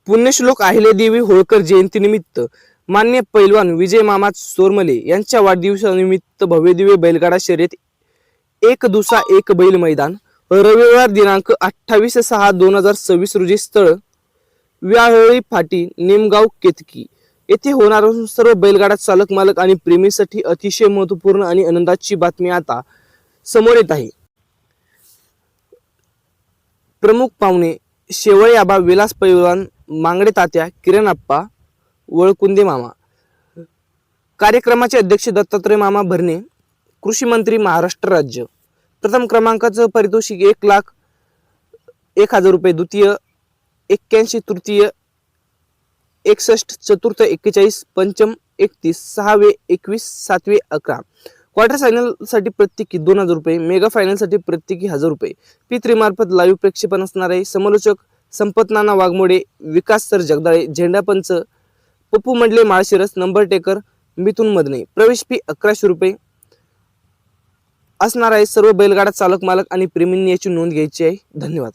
पुण्यश्लोक अहिल्यादेवी होळकर जयंतीनिमित्त मान्य पैलवान विजय मामा चोरमले यांच्या वाढदिवसानिमित्त भव्यदिव्य बैलगाडा शर्यत एक दुसा एक बैल मैदान रविवार दिनांक 28/6/2026 रोजी स्थळ व्याहळी फाटी निमगाव केतकी येथे होणार असून सर्व बैलगाडा चालक मालक आणि प्रेमीसाठी अतिशय महत्त्वपूर्ण आणि आनंदाची बातमी आता समोर येत आहे। प्रमुख पाहुणे शेवळे आबा विलास पैलवान मांगडे तात्या किरण आप्पा वळकुंदे मामा। कार्यक्रमाचे अध्यक्ष दत्तात्रय मामा भरणे कृषी मंत्री महाराष्ट्र राज्य। प्रथम क्रमांकाचं पारितोषिक 1,01,000 रुपये, द्वितीय 81, तृतीय 61, चतुर्थ 41, पंचम 31, सहावे 21, सातवे 11। क्वार्टर फायनल साठी प्रत्येकी 2,000 रुपये, मेगा फायनल साठी प्रत्येकी 1,000 रुपये। P3 मार्फत लाईव्ह प्रक्षेपण असणार आहे। समालोचक संपत नाना वाघमोडे, विकास सर जगदाळे, झेंडापंच पप्पू मंडले माळशिरस, नंबर टेकर मिथुन मदने। प्रवेश फी 1100 रुपये असणार आहे। सर्व बैलगाडा चालक मालक आणि प्रेमींनी याची नोंद घ्यायची आहे। धन्यवाद।